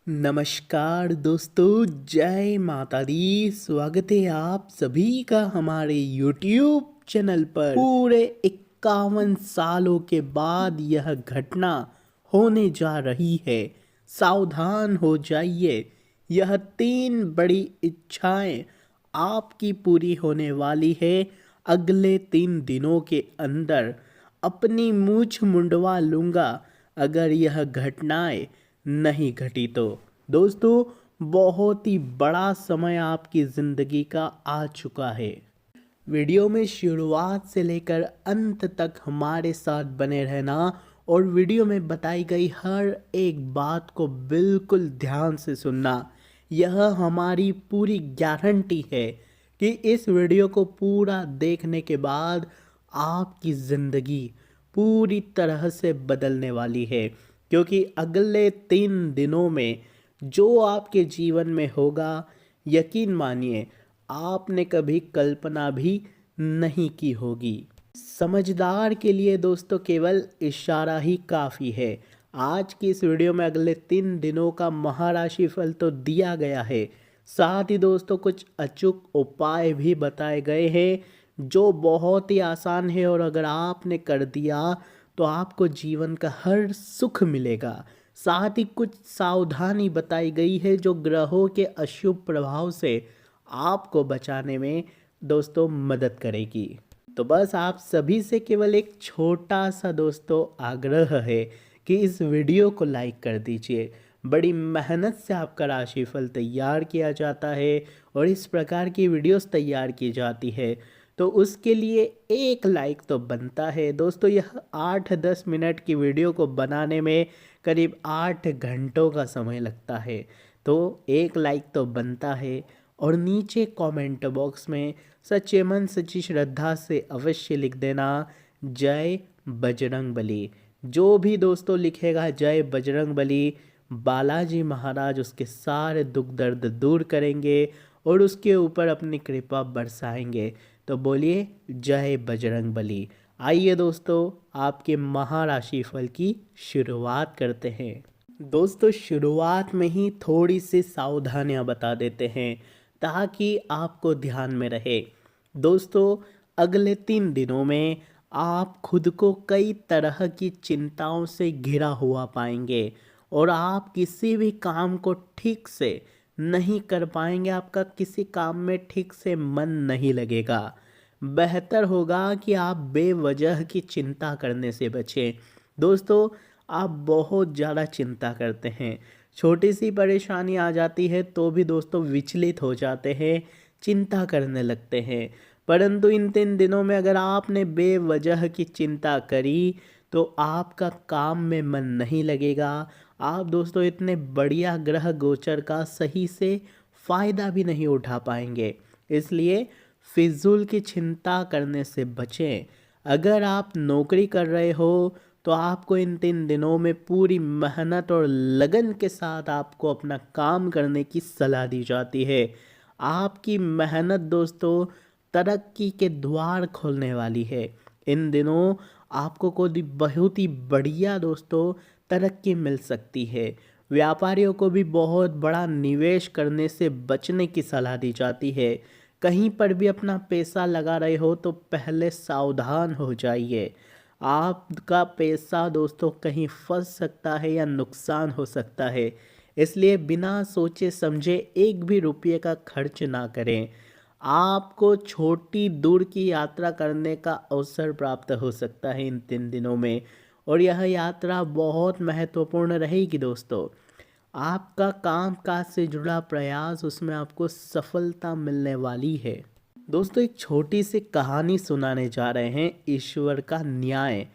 नमस्कार दोस्तों, जय माता दी। स्वागत है आप सभी का हमारे YouTube चैनल पर। पूरे 51 सालों के बाद यह घटना होने जा रही है। सावधान हो जाइए, यह 3 बड़ी इच्छाएं आपकी पूरी होने वाली है अगले 3 दिनों के अंदर। अपनी मूछ मुंडवा लूँगा अगर यह घटनाएं नहीं घटी तो। दोस्तों, बहुत ही बड़ा समय आपकी ज़िंदगी का आ चुका है। वीडियो में शुरुआत से लेकर अंत तक हमारे साथ बने रहना और वीडियो में बताई गई हर एक बात को बिल्कुल ध्यान से सुनना। यह हमारी पूरी गारंटी है कि इस वीडियो को पूरा देखने के बाद आपकी ज़िंदगी पूरी तरह से बदलने वाली है, क्योंकि अगले 3 दिनों में जो आपके जीवन में होगा, यकीन मानिए आपने कभी कल्पना भी नहीं की होगी। समझदार के लिए दोस्तों केवल इशारा ही काफ़ी है। आज की इस वीडियो में अगले 3 दिनों का महाराशि फल तो दिया गया है, साथ ही दोस्तों कुछ अचूक उपाय भी बताए गए हैं जो बहुत ही आसान है, और अगर आपने कर दिया तो आपको जीवन का हर सुख मिलेगा। साथ ही कुछ सावधानी बताई गई है जो ग्रहों के अशुभ प्रभाव से आपको बचाने में दोस्तों मदद करेगी। तो बस आप सभी से केवल एक छोटा सा दोस्तों आग्रह है कि इस वीडियो को लाइक कर दीजिए। बड़ी मेहनत से आपका राशिफल तैयार किया जाता है और इस प्रकार की वीडियोस तैयार की जाती है, तो उसके लिए एक लाइक तो बनता है। दोस्तों, यह 8-10 मिनट की वीडियो को बनाने में करीब 8 घंटों का समय लगता है, तो एक लाइक तो बनता है। और नीचे कमेंट बॉक्स में सच्चे मन सच्ची श्रद्धा से अवश्य लिख देना जय बजरंग बली। जो भी दोस्तों लिखेगा जय बजरंग बली, बालाजी महाराज उसके सारे दुख दर्द दूर करेंगे और उसके ऊपर अपनी कृपा बरसाएंगे। तो बोलिए जय बजरंग बली। आइए दोस्तों, आपके महाराशि फल की शुरुआत करते हैं। दोस्तों, शुरुआत में ही थोड़ी सी सावधानियां बता देते हैं ताकि आपको ध्यान में रहे। दोस्तों, अगले 3 दिनों में आप खुद को कई तरह की चिंताओं से घिरा हुआ पाएंगे और आप किसी भी काम को ठीक से नहीं कर पाएंगे। आपका किसी काम में ठीक से मन नहीं लगेगा। बेहतर होगा कि आप बेवजह की चिंता करने से बचें। दोस्तों, आप बहुत ज़्यादा चिंता करते हैं, छोटी सी परेशानी आ जाती है तो भी दोस्तों विचलित हो जाते हैं, चिंता करने लगते हैं। परंतु इन 3 दिनों में अगर आपने बेवजह की चिंता करी तो आपका काम में मन नहीं लगेगा। आप दोस्तों इतने बढ़िया ग्रह गोचर का सही से फ़ायदा भी नहीं उठा पाएंगे, इसलिए फिजूल की चिंता करने से बचें। अगर आप नौकरी कर रहे हो तो आपको इन 3 दिनों में पूरी मेहनत और लगन के साथ आपको अपना काम करने की सलाह दी जाती है। आपकी मेहनत दोस्तों तरक्की के द्वार खोलने वाली है। इन दिनों आपको कोई बहुत ही बढ़िया दोस्तों तरक्की मिल सकती है। व्यापारियों को भी बहुत बड़ा निवेश करने से बचने की सलाह दी जाती है। कहीं पर भी अपना पैसा लगा रहे हो तो पहले सावधान हो जाइए। आपका पैसा दोस्तों कहीं फंस सकता है या नुकसान हो सकता है, इसलिए बिना सोचे समझे एक भी रुपये का खर्च ना करें। आपको छोटी दूर की यात्रा करने का अवसर प्राप्त हो सकता है इन 3 दिनों में, और यह यात्रा बहुत महत्वपूर्ण रहेगी दोस्तों। आपका काम काज से जुड़ा प्रयास, उसमें आपको सफलता मिलने वाली है। दोस्तों, एक छोटी सी कहानी सुनाने जा रहे हैं, ईश्वर का न्याय।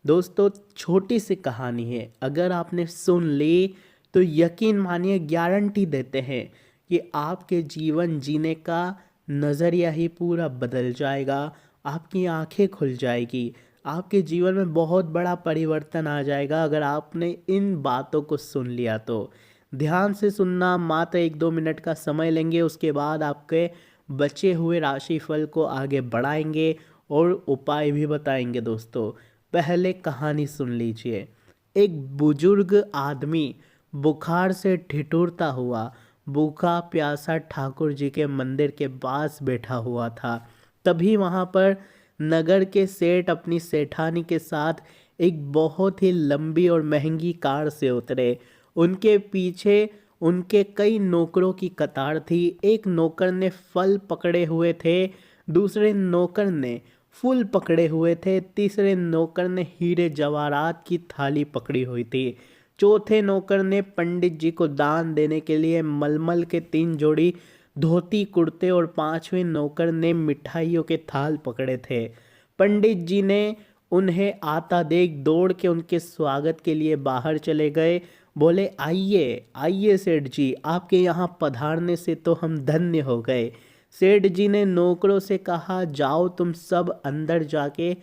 दोस्तों, छोटी सी कहानी है, अगर आपने सुन ली तो यकीन मानिए गारंटी देते हैं कि आपके जीवन जीने का नज़रिया ही पूरा बदल जाएगा। आपकी आंखें खुल जाएगी, आपके जीवन में बहुत बड़ा परिवर्तन आ जाएगा अगर आपने इन बातों को सुन लिया तो। ध्यान से सुनना, मात्र 1-2 मिनट का समय लेंगे, उसके बाद आपके बचे हुए राशिफल को आगे बढ़ाएंगे और उपाय भी बताएंगे दोस्तों। पहले कहानी सुन लीजिए। एक बुजुर्ग आदमी बुखार से ठिठुरता हुआ भूखा प्यासा ठाकुर जी के मंदिर के पास बैठा हुआ था। तभी वहाँ पर नगर के सेठ अपनी सेठानी के साथ एक बहुत ही लंबी और महंगी कार से उतरे। उनके पीछे उनके कई नौकरों की कतार थी। एक नौकर ने फल पकड़े हुए थे, दूसरे नौकर ने फूल पकड़े हुए थे, तीसरे नौकर ने हीरे जवाहरात की थाली पकड़ी हुई थी, चौथे नौकर ने पंडित जी को दान देने के लिए मलमल के 3 जोड़ी धोती कुर्ते और 5वें नौकर ने मिठाइयों के थाल पकड़े थे। पंडित जी ने उन्हें आता देख दौड़ के उनके स्वागत के लिए बाहर चले गए। बोले, आइए आइए सेठ जी, आपके यहाँ पधारने से तो हम धन्य हो गए। सेठ जी ने नौकरों से कहा, जाओ तुम सब अंदर जाके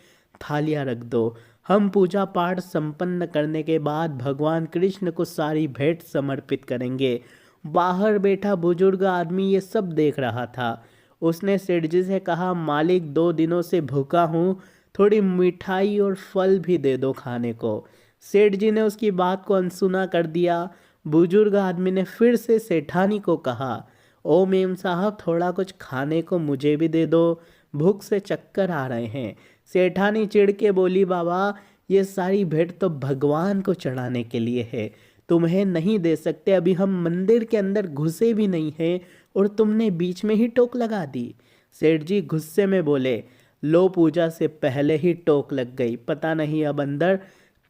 थालियाँ रख दो। हम पूजा पाठ संपन्न करने के बाद भगवान कृष्ण को सारी भेंट समर्पित करेंगे। बाहर बैठा बुजुर्ग आदमी ये सब देख रहा था। उसने सेठ जी से कहा, मालिक 2 दिनों से भूखा हूँ, थोड़ी मिठाई और फल भी दे दो खाने को। सेठ जी ने उसकी बात को अनसुना कर दिया। बुजुर्ग आदमी ने फिर से सेठानी को कहा, ओ मेम साहब, थोड़ा कुछ खाने को मुझे भी दे दो, भूख से चक्कर आ रहे हैं। सेठानी चिढ़ के बोली, बाबा ये सारी भेंट तो भगवान को चढ़ाने के लिए है, तुम्हें नहीं दे सकते। अभी हम मंदिर के अंदर घुसे भी नहीं हैं और तुमने बीच में ही टोक लगा दी। सेठ जी गुस्से में बोले, लो पूजा से पहले ही टोक लग गई, पता नहीं अब अंदर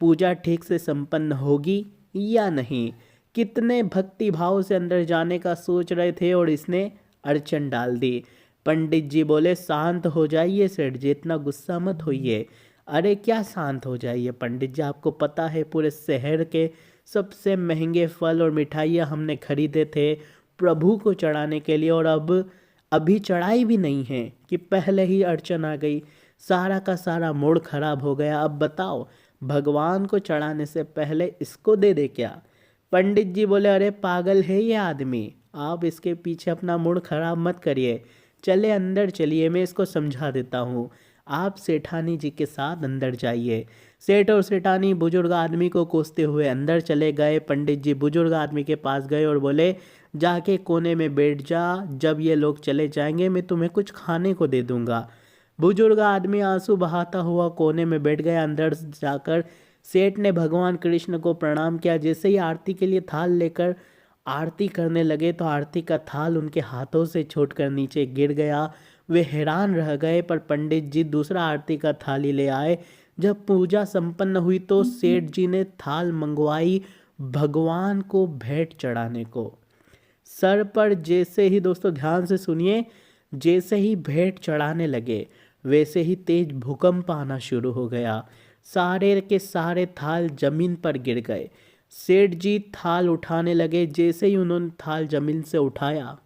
पूजा ठीक से संपन्न होगी या नहीं। कितने भक्ति भाव से अंदर जाने का सोच रहे थे और इसने अड़चन डाल दी। पंडित जी बोले, शांत हो जाइए सेठ जी, इतना गुस्सा मत होइए। अरे क्या शांत हो जाइए पंडित जी, आपको पता है पूरे शहर के सबसे महंगे फल और मिठाइयाँ हमने खरीदे थे प्रभु को चढ़ाने के लिए, और अब अभी चढ़ाई भी नहीं है कि पहले ही अड़चन आ गई, सारा का सारा मूड खराब हो गया। अब बताओ, भगवान को चढ़ाने से पहले इसको दे दे क्या? पंडित जी बोले, अरे पागल है ये आदमी, आप इसके पीछे अपना मूड खराब मत करिए, चले अंदर चलिए, मैं इसको समझा देता हूँ। आप सेठानी जी के साथ अंदर जाइए। सेठ और सेठानी बुजुर्ग आदमी को कोसते हुए अंदर चले गए। पंडित जी बुजुर्ग आदमी के पास गए और बोले, जाके कोने में बैठ जा, जब ये लोग चले जाएंगे मैं तुम्हें कुछ खाने को दे दूंगा। बुजुर्ग आदमी आंसू बहाता हुआ कोने में बैठ गया। अंदर जाकर सेठ ने भगवान कृष्ण को प्रणाम किया। जैसे ही आरती के लिए थाल लेकर आरती करने लगे तो आरती का थाल उनके हाथों से छूटकर नीचे गिर गया। वे हैरान रह गए, पर पंडित जी दूसरा आरती का थाली ले आए। जब पूजा संपन्न हुई तो सेठ जी ने थाल मंगवाई भगवान को भेंट चढ़ाने को। सर पर जैसे ही, दोस्तों ध्यान से सुनिए, जैसे ही भेंट चढ़ाने लगे वैसे ही तेज भूकंप आना शुरू हो गया। सारे के सारे थाल जमीन पर गिर गए। सेठ जी थाल उठाने लगे। जैसे ही उन्होंने थाल जमीन से उठाया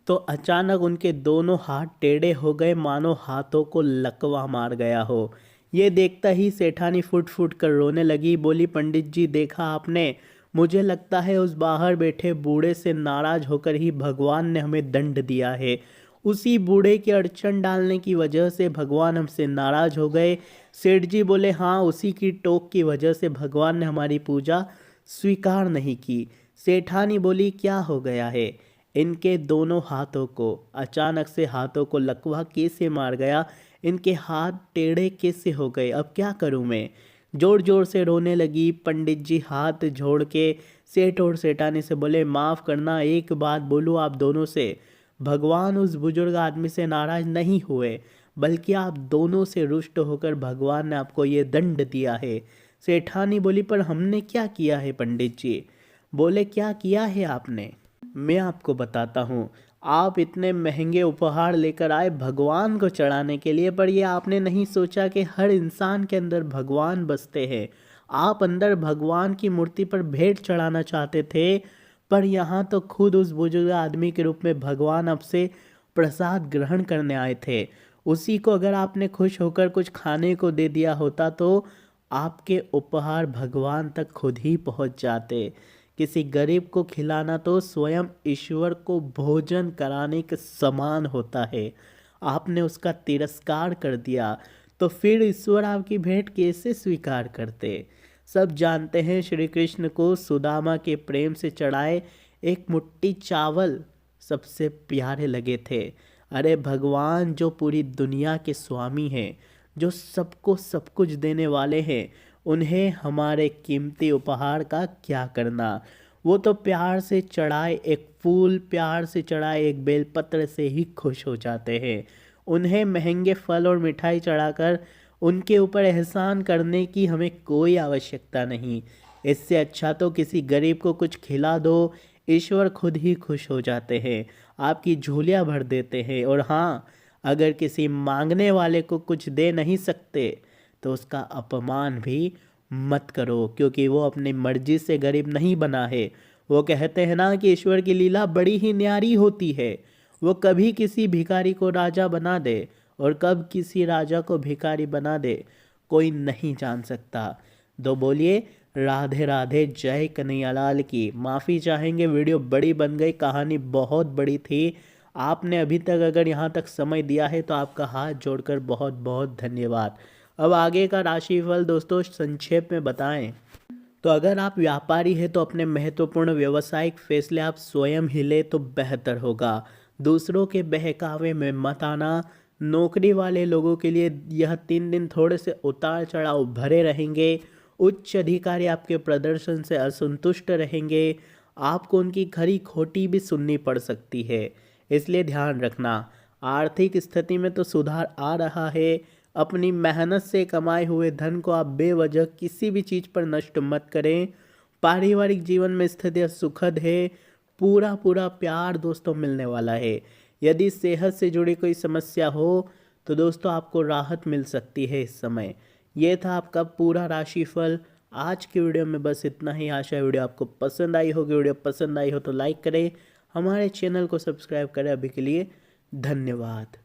तो अचानक उनके दोनों हाथ टेढ़े हो गए, मानो हाथों को लकवा मार गया हो। ये देखता ही सेठानी फुट फुट कर रोने लगी। बोली, पंडित जी देखा आपने, मुझे लगता है उस बाहर बैठे बूढ़े से नाराज होकर ही भगवान ने हमें दंड दिया है। उसी बूढ़े की अड़चन डालने की वजह से भगवान हमसे नाराज हो गए। सेठ जी बोले, हाँ, उसी की टोक की वजह से भगवान ने हमारी पूजा स्वीकार नहीं की। सेठानी बोली, क्या हो गया है? इनके दोनों हाथों को अचानक से हाथों को लकवा कैसे मार गया? इनके हाथ टेढ़े कैसे हो गए? अब क्या करूं मैं? जोर जोर से रोने लगी। पंडित जी हाथ जोड़ के सेठ और सेठानी से बोले, माफ़ करना, एक बात बोलूं आप दोनों से, भगवान उस बुजुर्ग आदमी से नाराज नहीं हुए, बल्कि आप दोनों से रुष्ट होकर भगवान ने आपको ये दंड दिया है। सेठानी बोली, पर हमने क्या किया है पंडित जी? बोले, क्या किया है आपने? मैं आपको बताता हूँ। आप इतने महंगे उपहार लेकर आए भगवान को चढ़ाने के लिए, पर ये आपने नहीं सोचा कि हर इंसान के अंदर भगवान बसते हैं। आप अंदर भगवान की मूर्ति पर भेंट चढ़ाना चाहते थे, पर यहाँ तो खुद उस बुजुर्ग आदमी के रूप में भगवान आपसे प्रसाद ग्रहण करने आए थे। उसी को अगर आपने खुश होकर कुछ खाने को दे दिया होता तो आपके उपहार भगवान तक खुद ही पहुँच जाते। किसी गरीब को खिलाना तो स्वयं ईश्वर को भोजन कराने के समान होता है। आपने उसका तिरस्कार कर दिया तो फिर ईश्वर आपकी भेंट कैसे स्वीकार करते? सब जानते हैं श्री कृष्ण को सुदामा के प्रेम से चढ़ाए एक मुट्ठी चावल सबसे प्यारे लगे थे। अरे भगवान जो पूरी दुनिया के स्वामी हैं, जो सबको सब कुछ देने वाले हैं, उन्हें हमारे कीमती उपहार का क्या करना। वो तो प्यार से चढ़ाए एक फूल, प्यार से चढ़ाए एक बेलपत्र से ही खुश हो जाते हैं। उन्हें महंगे फल और मिठाई चढ़ाकर उनके ऊपर एहसान करने की हमें कोई आवश्यकता नहीं। इससे अच्छा तो किसी गरीब को कुछ खिला दो, ईश्वर खुद ही खुश हो जाते हैं, आपकी झोलियाँ भर देते हैं। और हाँ, अगर किसी मांगने वाले को कुछ दे नहीं सकते तो उसका अपमान भी मत करो, क्योंकि वो अपनी मर्जी से गरीब नहीं बना है। वो कहते हैं ना कि ईश्वर की लीला बड़ी ही न्यारी होती है। वो कभी किसी भिखारी को राजा बना दे और कब किसी राजा को भिखारी बना दे, कोई नहीं जान सकता। तो बोलिए राधे राधे, जय कन्हैयालाल की। माफ़ी चाहेंगे, वीडियो बड़ी बन गई, कहानी बहुत बड़ी थी। आपने अभी तक अगर यहाँ तक समय दिया है तो आपका हाथ जोड़कर बहुत बहुत धन्यवाद। अब आगे का राशिफल दोस्तों संक्षेप में बताएं तो अगर आप व्यापारी हैं तो अपने महत्वपूर्ण व्यावसायिक फैसले आप स्वयं ही लें तो बेहतर होगा। दूसरों के बहकावे में मत आना। नौकरी वाले लोगों के लिए यह 3 दिन थोड़े से उतार चढ़ाव भरे रहेंगे। उच्च अधिकारी आपके प्रदर्शन से असंतुष्ट रहेंगे। आपको उनकी खरी खोटी भी सुननी पड़ सकती है, इसलिए ध्यान रखना। आर्थिक स्थिति में तो सुधार आ रहा है। अपनी मेहनत से कमाए हुए धन को आप बेवजह किसी भी चीज़ पर नष्ट मत करें। पारिवारिक जीवन में स्थिति सुखद है। पूरा पूरा प्यार दोस्तों मिलने वाला है। यदि सेहत से जुड़ी कोई समस्या हो तो दोस्तों आपको राहत मिल सकती है इस समय। ये था आपका पूरा राशिफल। आज की वीडियो में बस इतना ही। आशा है वीडियो आपको पसंद आई होगी। वीडियो पसंद आई हो तो लाइक करें, हमारे चैनल को सब्सक्राइब करें। अभी के लिए धन्यवाद।